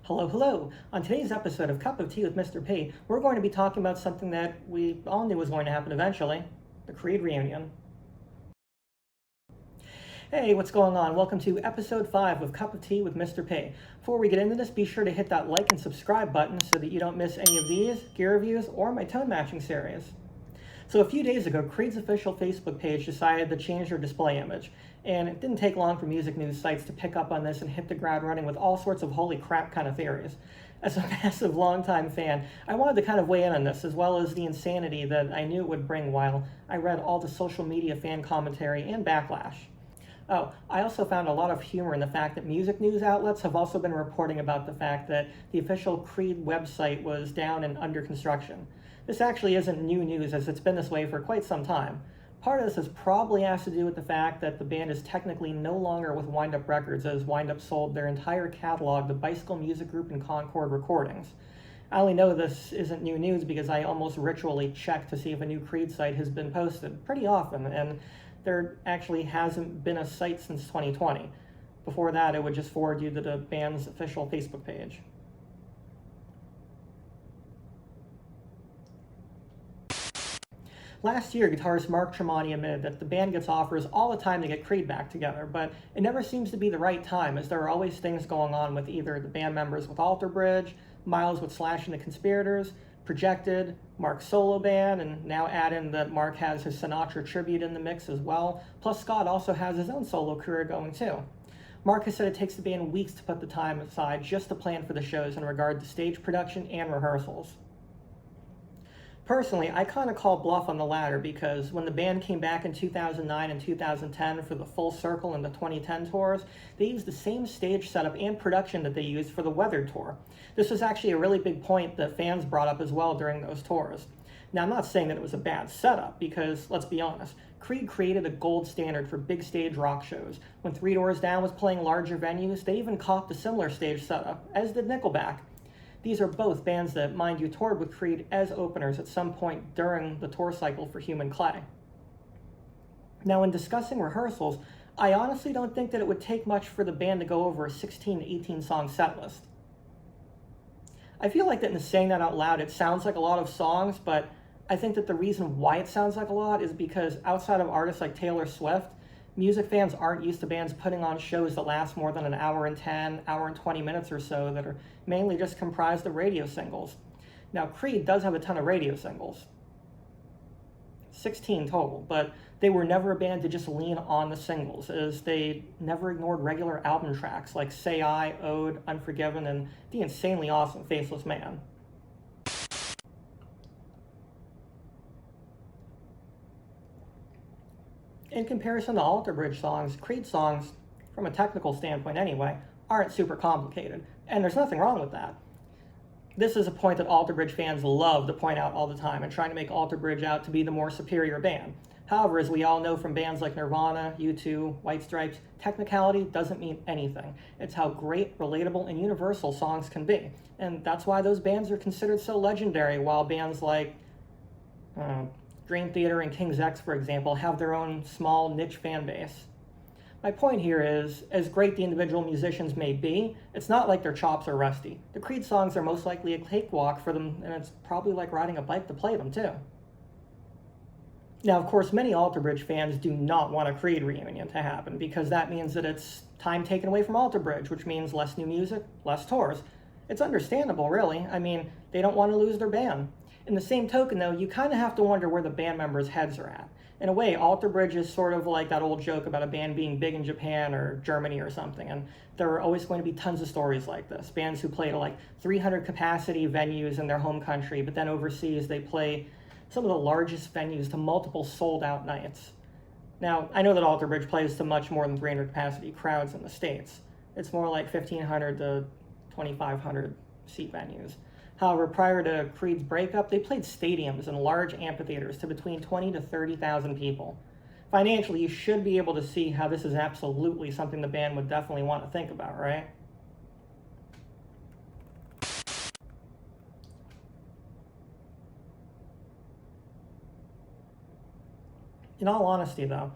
Hello, hello. On today's episode of Cup of Tea with Mr. P, we're going to be talking about something that we all knew was going to happen eventually, the Creed reunion. Hey, what's going on? Welcome to episode 5 of Cup of Tea with Mr. P. Before we get into this, be sure to hit that like and subscribe button so that you don't miss any of these, gear reviews, or my tone matching series. So a few days ago, Creed's official Facebook page decided to change their display image, and it didn't take long for music news sites to pick up on this and hit the ground running with all sorts of holy crap kind of theories. As a massive longtime fan, I wanted to kind of weigh in on this, as well as the insanity that I knew it would bring while I read all the social media fan commentary and backlash. Oh, I also found a lot of humor in the fact that music news outlets have also been reporting about the fact that the official Creed website was down and under construction. This actually isn't new news, as it's been this way for quite some time. Part of this probably has to do with the fact that the band is technically no longer with Wind Up Records, as Wind Up sold their entire catalog to Bicycle Music Group and Concord Recordings. I only know this isn't new news because I almost ritually check to see if a new Creed site has been posted pretty often, and there actually hasn't been a site since 2020. Before that, it would just forward you to the band's official Facebook page. Last year, guitarist Mark Tremonti admitted that the band gets offers all the time to get Creed back together, but it never seems to be the right time, as there are always things going on with either the band members with Alter Bridge, Miles with Slash and the Conspirators, Projected, Mark's solo band, and now add in that Mark has his Sinatra tribute in the mix as well, plus Scott also has his own solo career going too. Mark has said it takes the band weeks to put the time aside just to plan for the shows in regard to stage production and rehearsals. Personally, I kind of call bluff on the latter because when the band came back in 2009 and 2010 for the Full Circle and the 2010 tours, they used the same stage setup and production that they used for the Weathered tour. This was actually a really big point that fans brought up as well during those tours. Now, I'm not saying that it was a bad setup because, let's be honest, Creed created a gold standard for big stage rock shows. When Three Doors Down was playing larger venues, they even copped a similar stage setup, as did Nickelback. These are both bands that, mind you, toured with Creed as openers at some point during the tour cycle for Human Clay. Now, in discussing rehearsals, I honestly don't think that it would take much for the band to go over a 16 to 18 song set list. I feel like that in saying that out loud, it sounds like a lot of songs, but I think that the reason why it sounds like a lot is because outside of artists like Taylor Swift, music fans aren't used to bands putting on shows that last more than an hour and 10, hour and 20 minutes or so that are mainly just comprised of radio singles. Now, Creed does have a ton of radio singles, 16 total, but they were never a band to just lean on the singles, as they never ignored regular album tracks like Say I, Ode, Unforgiven, and the insanely awesome Faceless Man. In comparison to Alter Bridge songs, Creed songs, from a technical standpoint anyway, aren't super complicated, and there's nothing wrong with that. This is a point that Alter Bridge fans love to point out all the time and trying to make Alter Bridge out to be the more superior band. However, as we all know from bands like Nirvana, U2, White Stripes, technicality doesn't mean anything. It's how great, relatable, and universal songs can be. And that's why those bands are considered so legendary, while bands like Dream Theater and King's X, for example, have their own small niche fan base. My point here is, as great the individual musicians may be, it's not like their chops are rusty. The Creed songs are most likely a cakewalk for them, and it's probably like riding a bike to play them too. Now, of course, many Alter Bridge fans do not want a Creed reunion to happen, because that means that it's time taken away from Alter Bridge, which means less new music, less tours. It's understandable, really. I mean, they don't want to lose their band. In the same token, though, you kind of have to wonder where the band members' heads are at. In a way, Alter Bridge is sort of like that old joke about a band being big in Japan or Germany or something, and there are always going to be tons of stories like this. Bands who play to like 300 capacity venues in their home country, but then overseas they play some of the largest venues to multiple sold-out nights. Now, I know that Alter Bridge plays to much more than 300 capacity crowds in the States. It's more like 1,500 to 2,500 seat venues. However, prior to Creed's breakup, they played stadiums and large amphitheaters to between 20 to 30,000 people. Financially, you should be able to see how this is absolutely something the band would definitely want to think about, right? In all honesty, though,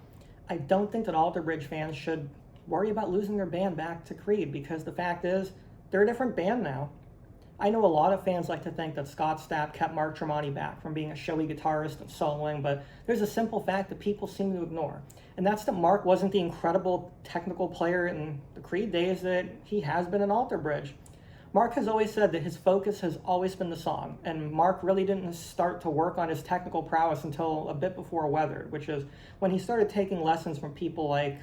I don't think that Alter Bridge fans should worry about losing their band back to Creed, because the fact is, they're a different band now. I know a lot of fans like to think that Scott Stapp kept Mark Tremonti back from being a showy guitarist and soloing, but there's a simple fact that people seem to ignore, and that's that Mark wasn't the incredible technical player in the Creed days that he has been in Alter Bridge. Mark has always said that his focus has always been the song, and Mark really didn't start to work on his technical prowess until a bit before Weathered, which is when he started taking lessons from people like,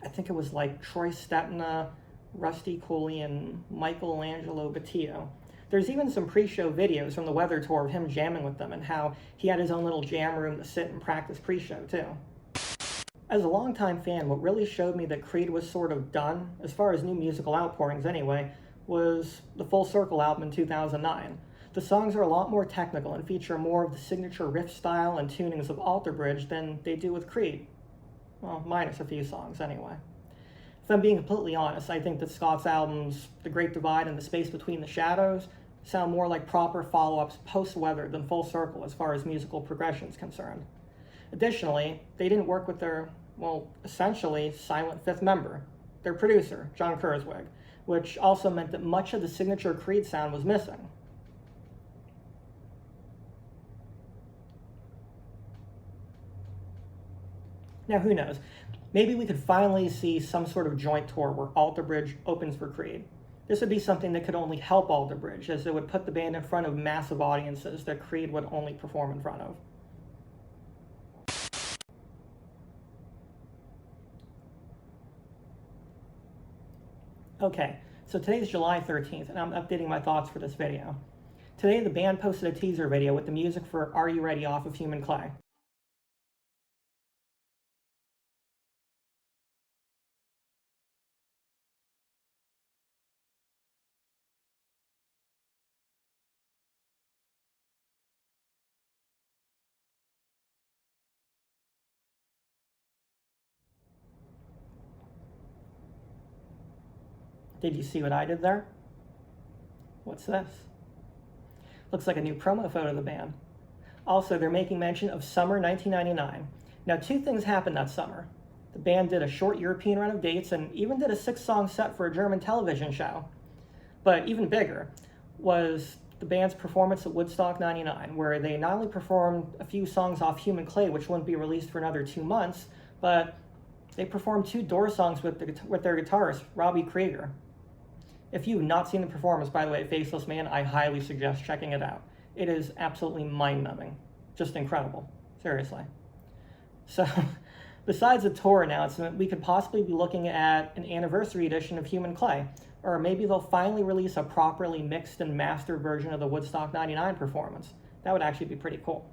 I think it was like Troy Stetina, Rusty Cooley, and Michelangelo Battio. There's even some pre-show videos from the Weather tour of him jamming with them and how he had his own little jam room to sit and practice pre-show too. As a longtime fan, what really showed me that Creed was sort of done, as far as new musical outpourings anyway, was the Full Circle album in 2009. The songs are a lot more technical and feature more of the signature riff style and tunings of Alter Bridge than they do with Creed. Well, minus a few songs anyway. If I'm being completely honest, I think that Scott's albums, The Great Divide and The Space Between the Shadows, sound more like proper follow-ups post-Weather than Full Circle as far as musical progression is concerned. Additionally, they didn't work with their, well, essentially silent fifth member, their producer, John Kurzweg, which also meant that much of the signature Creed sound was missing. Now, who knows? Maybe we could finally see some sort of joint tour where Alter Bridge opens for Creed. This would be something that could only help Alter Bridge, as it would put the band in front of massive audiences that Creed would only perform in front of. Okay, so today's July 13th, and I'm updating my thoughts for this video. Today, the band posted a teaser video with the music for Are You Ready off of Human Clay. Did you see what I did there? What's this? Looks like a new promo photo of the band. Also, they're making mention of summer 1999. Now, two things happened that summer. The band did a short European run of dates and even did a 6-song set for a German television show. But even bigger was the band's performance at Woodstock 99, where they not only performed a few songs off Human Clay, which wouldn't be released for another 2 months, but they performed 2 Doors songs with their guitarist, Robbie Krieger. If you've not seen the performance, by the way, at Faceless Man, I highly suggest checking it out. It is absolutely mind-numbing. Just incredible. Seriously. So, besides the tour announcement, we could possibly be looking at an anniversary edition of Human Clay, or maybe they'll finally release a properly mixed and mastered version of the Woodstock 99 performance. That would actually be pretty cool.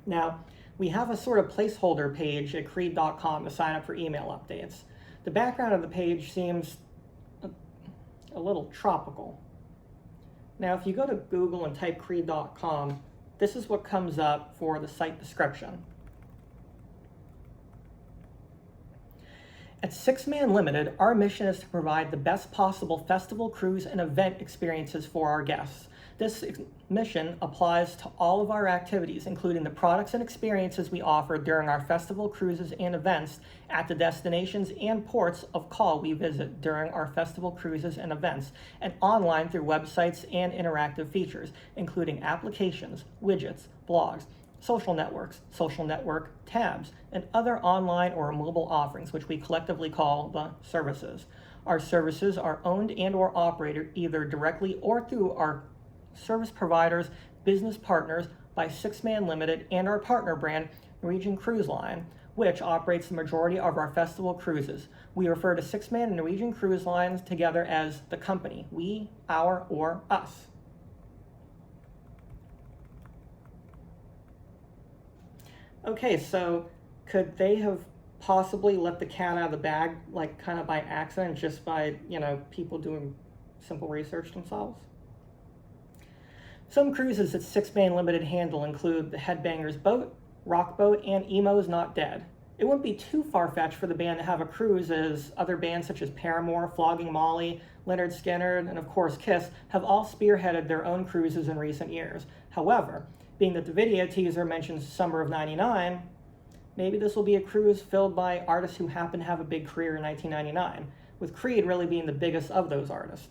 Now, we have a sort of placeholder page at Creed.com to sign up for email updates. The background of the page seems a little tropical. Now, if you go to Google and type Creed.com, this is what comes up for the site description. At Six Man Limited, our mission is to provide the best possible festival, cruise, and event experiences for our guests. This mission applies to all of our activities, including the products and experiences we offer during our festival, cruises, and events at the destinations and ports of call we visit during our festival, cruises, and events, and online through websites and interactive features, including applications, widgets, blogs, social networks, social network tabs, and other online or mobile offerings, which we collectively call the services. Our services are owned and or operated either directly or through our service providers, business partners by Six Man Limited and our partner brand, Norwegian Cruise Line, which operates the majority of our festival cruises. We refer to Six Man and Norwegian Cruise Lines together as the company, we, our, or us. Okay, so could they have possibly let the cat out of the bag, like kind of by accident, just by, people doing simple research themselves? Some cruises that Six Man Limited handle include the Headbangers Boat, Rock Boat, and Emo's Not Dead. It wouldn't be too far-fetched for the band to have a cruise, as other bands such as Paramore, Flogging Molly, Lynyrd Skynyrd, and of course Kiss have all spearheaded their own cruises in recent years. However, being that the video teaser mentions summer of '99, maybe this will be a cruise filled by artists who happen to have a big career in 1999. with Creed really being the biggest of those artists.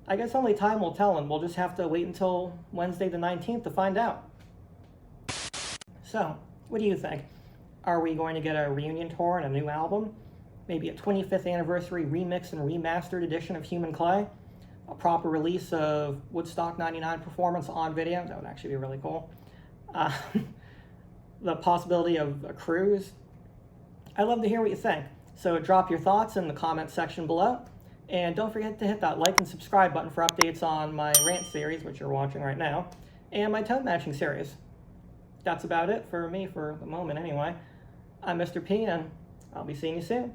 I guess only time will tell, and we'll just have to wait until Wednesday the 19th to find out. So, what do you think? Are we going to get a reunion tour and a new album? Maybe a 25th anniversary remix and remastered edition of Human Clay? A proper release of Woodstock 99 performance on video? That would actually be really cool. The possibility of a cruise? I'd love to hear what you think. So drop your thoughts in the comment section below. And don't forget to hit that like and subscribe button for updates on my rant series, which you're watching right now, and my tone matching series. That's about it for me for the moment anyway. I'm Mr. P, and I'll be seeing you soon.